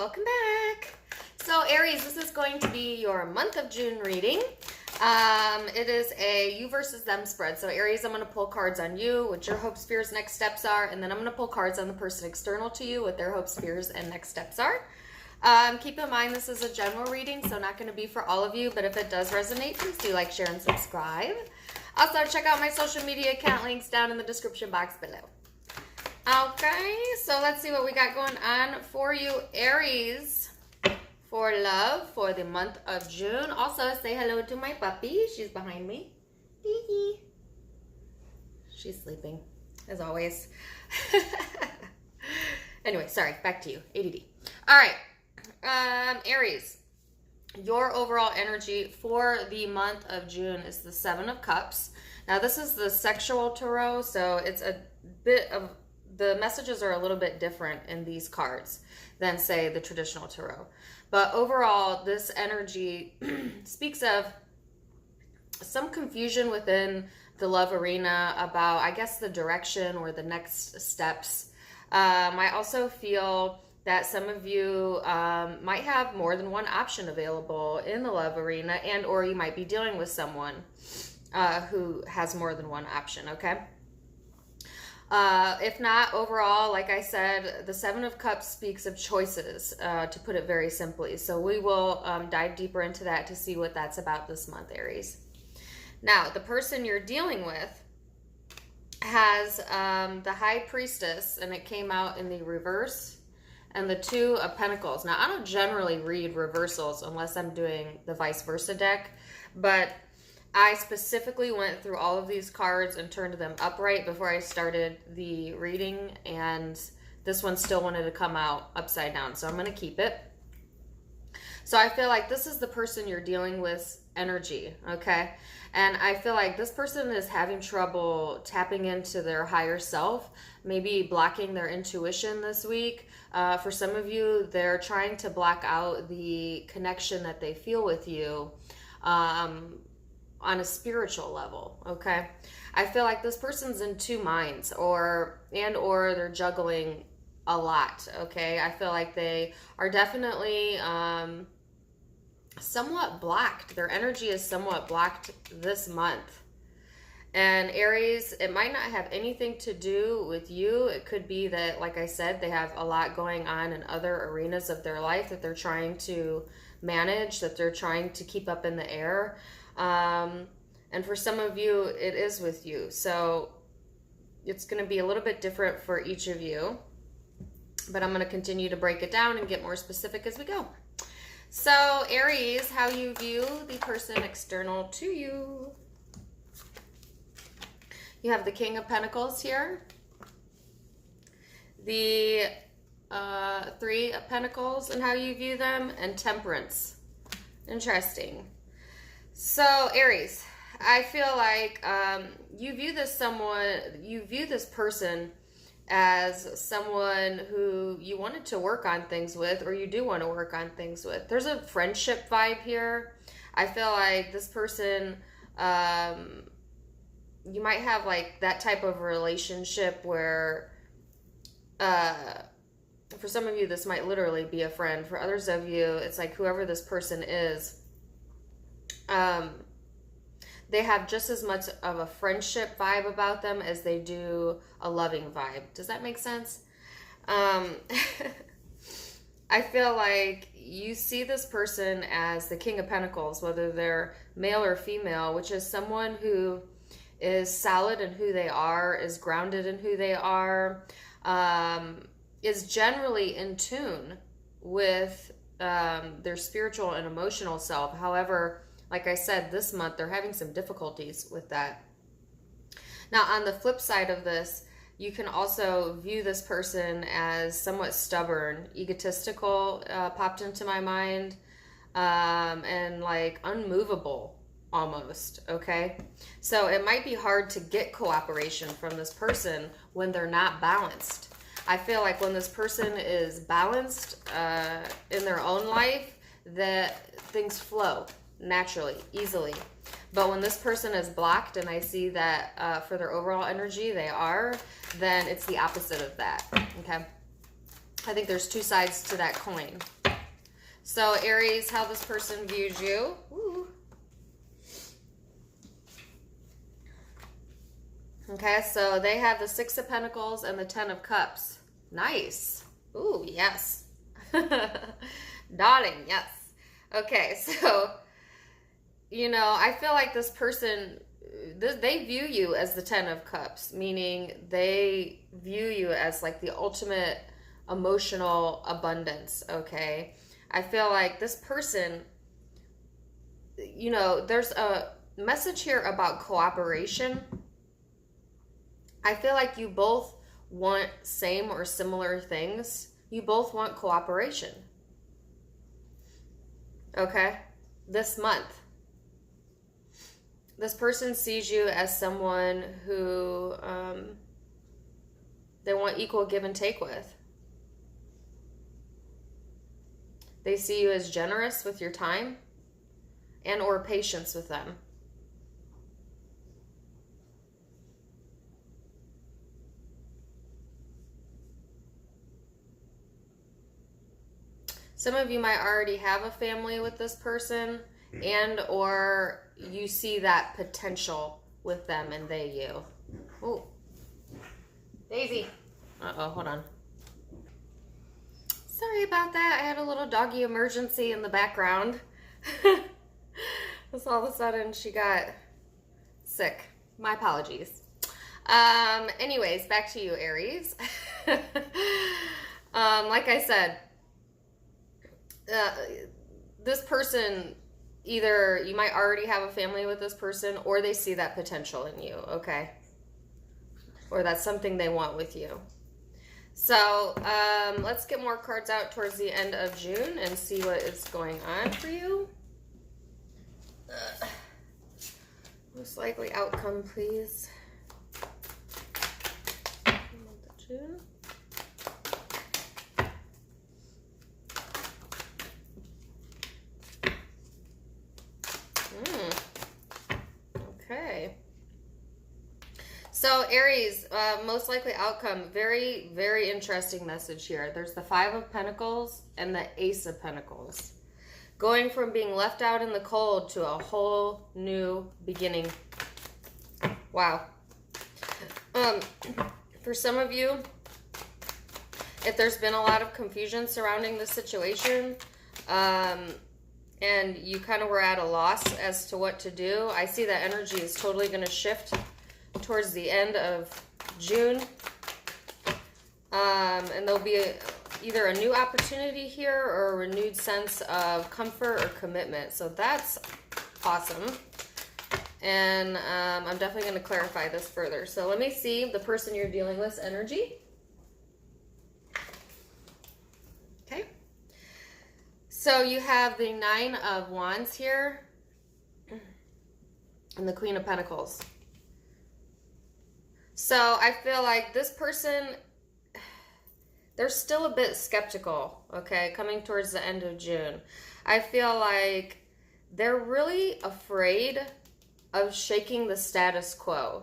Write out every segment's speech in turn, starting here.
welcome back. So Aries, this is going to be your month of June reading. It is a you versus them spread. So Aries, I'm going to pull cards on you, what your hopes, fears, next steps are, and then I'm going to pull cards on the person external to you, what their hopes, fears, and next steps are. Keep in mind this is a general reading, so not going to be for all of you, but if it does resonate, please do like, share, and subscribe. Also, check out my social media account links down in the description box below. Okay, so let's see what we got going on for you, Aries, for love for the month of June. Also, say hello to my puppy. She's behind me. Hee. She's sleeping, as always. Anyway, sorry, back to you, ADD. All right, Aries, your overall energy for the month of June is the Seven of Cups. Now, this is the sexual tarot, so it's a bit of, the messages are a little bit different in these cards than, say, the traditional tarot. But overall, this energy speaks of some confusion within the love arena about, I guess, the direction or the next steps. I also feel that some of you might have more than one option available in the love arena, and or you might be dealing with someone who has more than one option, okay? If not, overall, like I said, the Seven of Cups speaks of choices, to put it very simply. So we will dive deeper into that to see what that's about this month, Aries. Now, the person you're dealing with has the High Priestess, and it came out in the reverse, and the Two of Pentacles. Now, I don't generally read reversals unless I'm doing the vice versa deck, but I specifically went through all of these cards and turned them upright before I started the reading, and this one still wanted to come out upside down, so I'm going to keep it. So I feel like this is the person you're dealing with energy, okay? And I feel like this person is having trouble tapping into their higher self, maybe blocking their intuition this week. For some of you, they're trying to block out the connection that they feel with you on a spiritual level, okay? I feel like this person's in two minds, or they're juggling a lot, okay? I feel like they are definitely somewhat blocked. Their energy is somewhat blocked this month. And Aries, it might not have anything to do with you. It could be that, like I said, they have a lot going on in other arenas of their life that they're trying to manage, that they're trying to keep up in the air. And for some of you, it is with you. So it's going to be a little bit different for each of you. But I'm going to continue to break it down and get more specific as we go. So Aries, how you view the person external to you. You have the King of Pentacles here. The Three of Pentacles and how you view them. And Temperance. Interesting. So Aries, I feel like you view this person as someone who you wanted to work on things with, or you do want to work on things with. There's a friendship vibe here. I feel like this person, you might have like that type of relationship where, for some of you, this might literally be a friend. For others of you, it's like whoever this person is, they have just as much of a friendship vibe about them as they do a loving vibe. Does that make sense? I feel like you see this person as the King of Pentacles, whether they're male or female, which is someone who is solid in who they are, is grounded in who they are, is generally in tune with their spiritual and emotional self. However, like I said, this month they're having some difficulties with that. Now, on the flip side of this, you can also view this person as somewhat stubborn, egotistical, popped into my mind, and like unmovable almost, okay? So it might be hard to get cooperation from this person when they're not balanced. I feel like when this person is balanced in their own life, that things flow naturally, easily. But when this person is blocked, and I see that for their overall energy they are, then it's the opposite of that, okay? I think there's two sides to that coin. So Aries, how this person views you. Ooh. Okay, so they have the Six of Pentacles and the Ten of Cups. Nice. Ooh, yes. Darling, yes. Okay, so, you know, I feel like this person, they view you as the Ten of Cups, meaning they view you as like the ultimate emotional abundance, okay? I feel like this person, you know, there's a message here about cooperation. I feel like you both want same or similar things. You both want cooperation. Okay? This month. This person sees you as someone who they want equal give and take with. They see you as generous with your time and or patience with them. Some of you might already have a family with this person, and or you see that potential with them and they you. Oh, Daisy. Uh-oh, hold on. Sorry about that. I had a little doggy emergency in the background. Just all of a sudden she got sick. My apologies. Anyways, back to you, Aries. Like I said, this person, either you might already have a family with this person or they see that potential in you, okay? Or that's something they want with you. So let's get more cards out towards the end of June and see what is going on for you. Most likely outcome, please. Month of June. Okay. So Aries, most likely outcome, very, very interesting message here. There's the Five of Pentacles and the Ace of Pentacles. Going from being left out in the cold to a whole new beginning. Wow. For some of you, if there's been a lot of confusion surrounding the situation, and you kind of were at a loss as to what to do, I see that energy is totally going to shift towards the end of June. And there'll be either a new opportunity here or a renewed sense of comfort or commitment. So that's awesome. And I'm definitely going to clarify this further. So let me see the person you're dealing with energy. Okay. So you have the Nine of Wands here and the Queen of Pentacles. So I feel like this person, they're still a bit skeptical, okay, coming towards the end of June. I feel like they're really afraid of shaking the status quo.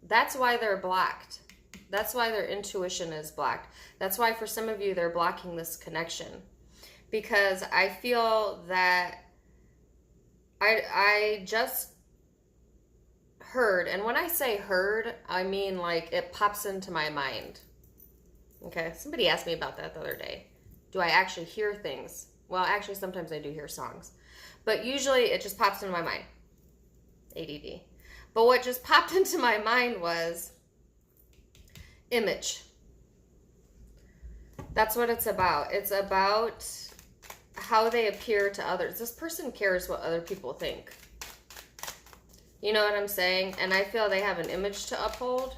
That's why they're blocked. That's why their intuition is blocked. That's why for some of you, they're blocking this connection. Because I feel that I just heard, and when I say heard, I mean like it pops into my mind. Okay, somebody asked me about that the other day. Do I actually hear things? Well, actually, sometimes I do hear songs. But usually it just pops into my mind. ADD. But what just popped into my mind was image. That's what it's about. It's about how they appear to others. This person cares what other people think. You know what I'm saying? And I feel they have an image to uphold.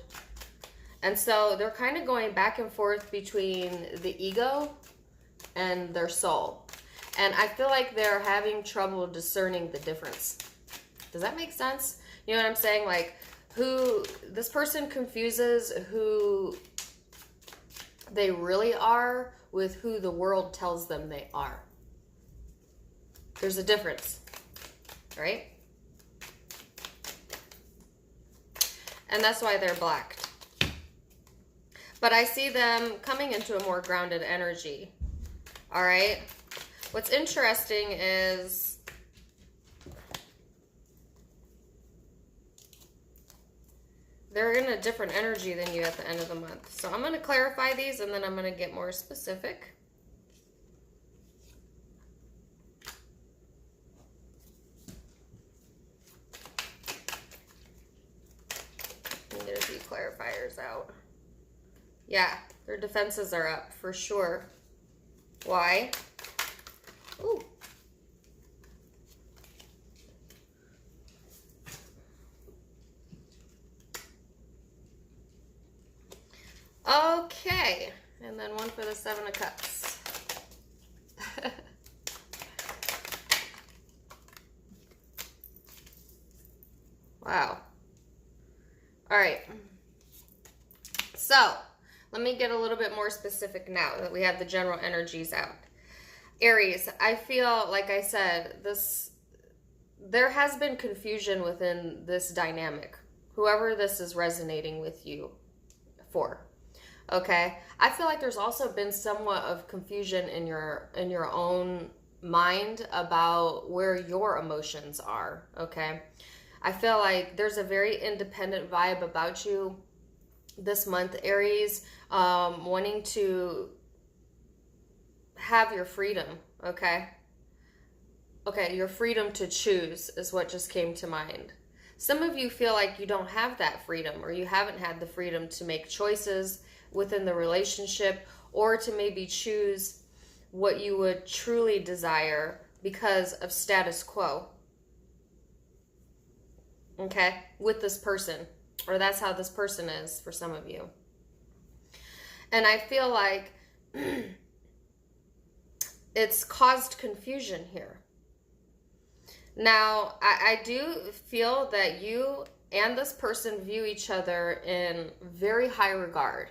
And so they're kind of going back and forth between the ego and their soul. And I feel like they're having trouble discerning the difference. Does that make sense? You know what I'm saying? Like, who this person confuses who they really are with who the world tells them they are. There's a difference, right? And that's why they're blocked. But I see them coming into a more grounded energy. All right? What's interesting is they're in a different energy than you at the end of the month. So I'm going to clarify these and then I'm going to get more specific. Get a few clarifiers out. Yeah, their defenses are up for sure. Why? Ooh. Okay, and then one for the Seven of Cups. Wow. All right. So, let me get a little bit more specific now that we have the general energies out. Aries, I feel, like I said, there has been confusion within this dynamic. Whoever this is resonating with you for. Okay? I feel like there's also been somewhat of confusion in your own mind about where your emotions are. Okay? I feel like there's a very independent vibe about you this month, Aries, wanting to have your freedom, okay? Okay, your freedom to choose is what just came to mind. Some of you feel like you don't have that freedom, or you haven't had the freedom to make choices within the relationship, or to maybe choose what you would truly desire because of status quo. Okay, with this person, or that's how this person is for some of you. And I feel like it's caused confusion here. Now, I do feel that you and this person view each other in very high regard.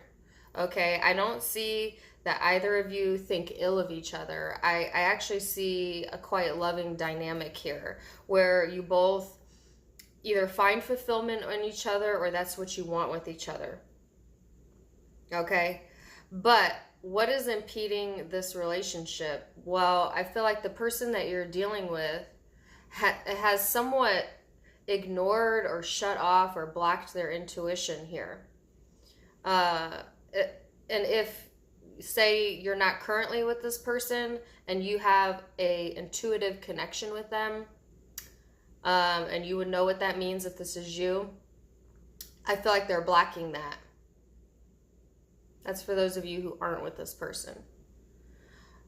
Okay, I don't see that either of you think ill of each other. I actually see a quite loving dynamic here where you both either find fulfillment in each other, or that's what you want with each other. Okay? But what is impeding this relationship? Well, I feel like the person that you're dealing with has somewhat ignored or shut off or blocked their intuition here. And if, say, you're not currently with this person and you have a intuitive connection with them, and you would know what that means if this is you, I feel like they're blocking that. That's for those of you who aren't with this person.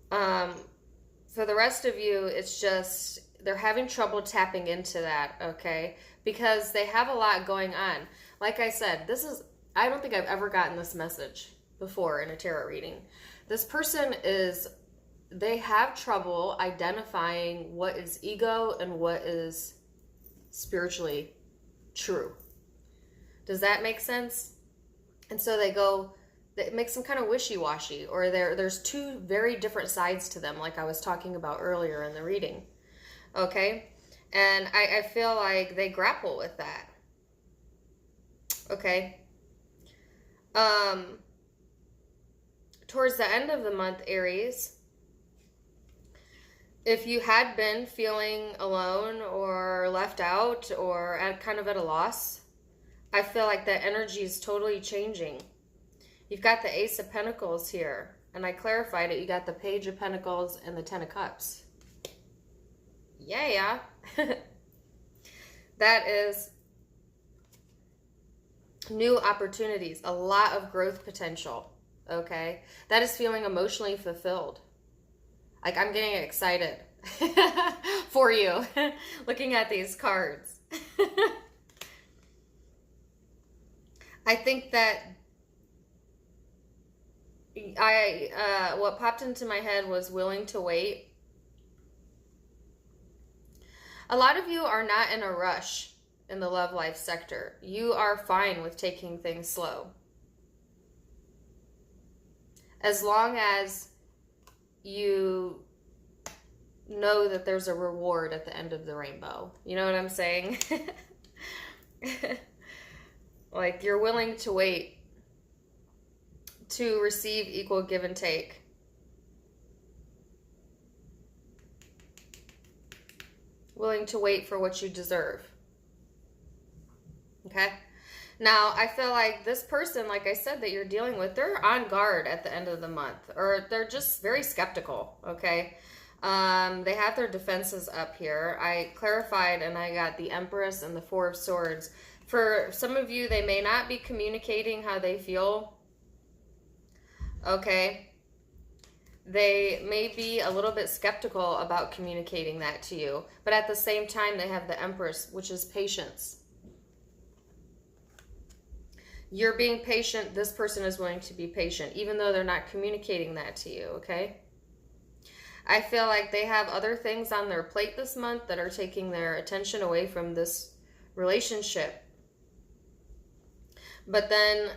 For the rest of you, it's just they're having trouble tapping into that, okay? Because they have a lot going on. Like I said, I don't think I've ever gotten this message before in a tarot reading. This person they have trouble identifying what is ego and what is spiritually true. Does that make sense? And so it makes them kind of wishy-washy, or there's two very different sides to them, like I was talking about earlier in the reading. Okay? And I feel like they grapple with that. Okay? Towards the end of the month, Aries, if you had been feeling alone or left out or kind of at a loss, I feel like that energy is totally changing. You've got the Ace of Pentacles here, and I clarified it. You got the Page of Pentacles and the Ten of Cups. Yeah. That is new opportunities, a lot of growth potential, okay? That is feeling emotionally fulfilled. Like, I'm getting excited for you looking at these cards. I think that what popped into my head was willing to wait. A lot of you are not in a rush in the love life sector. You are fine with taking things slow. As long as you know that there's a reward at the end of the rainbow. You know what I'm saying? Like, you're willing to wait to receive equal give and take. willing to wait for what you deserve. Okay? Now, I feel like this person, like I said, that you're dealing with, they're on guard at the end of the month, or they're just very skeptical, okay? They have their defenses up here. I clarified and I got the Empress and the Four of Swords. For some of you, they may not be communicating how they feel, okay? They may be a little bit skeptical about communicating that to you, but at the same time, they have the Empress, which is patience. You're being patient. This person is willing to be patient, even though they're not communicating that to you, okay? I feel like they have other things on their plate this month that are taking their attention away from this relationship. But then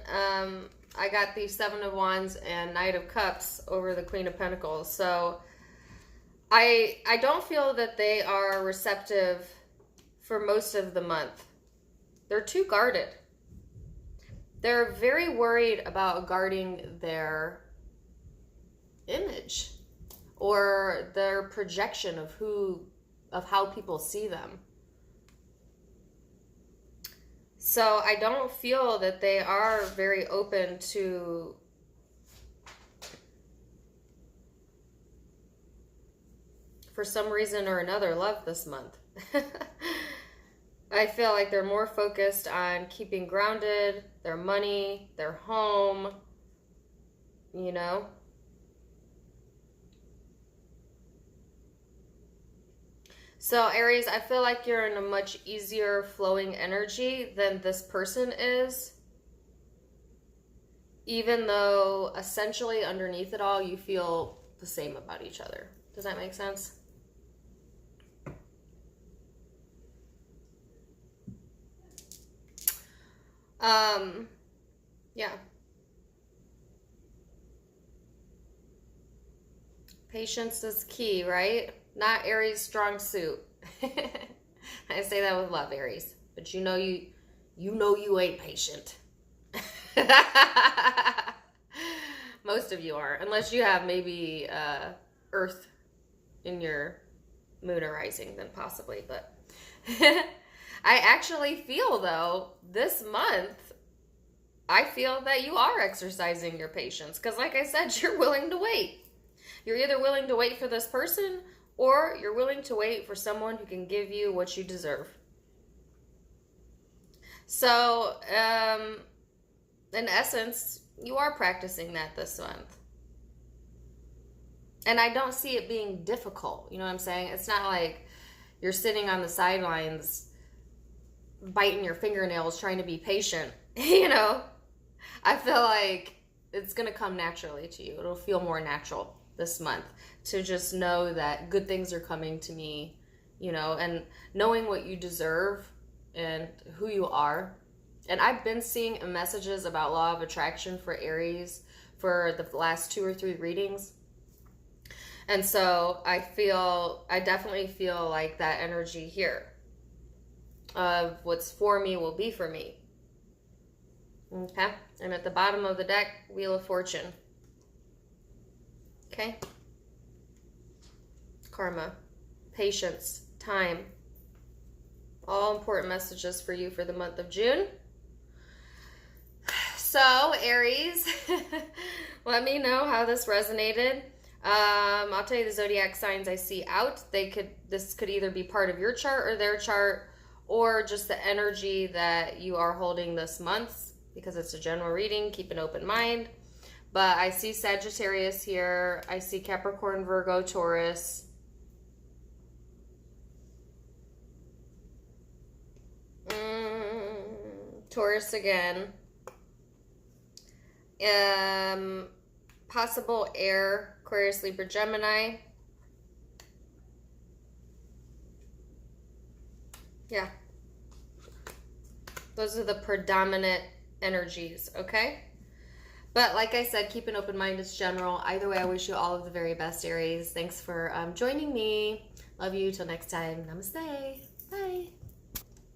I got the Seven of Wands and Knight of Cups over the Queen of Pentacles. So I don't feel that they are receptive for most of the month. They're too guarded. They're very worried about guarding their image or their projection of how people see them. So I don't feel that they are very open to for some reason or another love this month. I feel like they're more focused on keeping grounded, their money, their home, you know. So Aries, I feel like you're in a much easier flowing energy than this person is. Even though essentially underneath it all, you feel the same about each other. Does that make sense? Yeah. Patience is key, right? Not Aries' strong suit. I say that with love, Aries. But you know you ain't patient. Most of you are, unless you have maybe Earth in your moon or rising, then possibly. But I actually feel, though, this month, I feel that you are exercising your patience. Because like I said, you're willing to wait. You're either willing to wait for this person, or you're willing to wait for someone who can give you what you deserve. So, in essence, you are practicing that this month. And I don't see it being difficult. You know what I'm saying? It's not like you're sitting on the sidelines biting your fingernails trying to be patient. You know? I feel like it's going to come naturally to you. It'll feel more natural this month to just know that good things are coming to me, you know, and knowing what you deserve and who you are. And I've been seeing messages about law of attraction for Aries for the last 2 or 3 readings. And so I definitely feel like that energy here of what's for me will be for me. Okay. And at the bottom of the deck, Wheel of Fortune. Okay. Karma, patience, time. All important messages for you for the month of June. So, Aries, let me know how this resonated. I'll tell you the zodiac signs I see out. This could either be part of your chart or their chart, or just the energy that you are holding this month, because it's a general reading. Keep an open mind. But I see Sagittarius here. I see Capricorn, Virgo, Taurus. Taurus again. Possible air, Aquarius, Libra, Gemini. Yeah. Those are the predominant energies, okay? But like I said, keep an open mind. It's general. Either way, I wish you all of the very best, Aries. Thanks for joining me. Love you. Till next time. Namaste. Bye.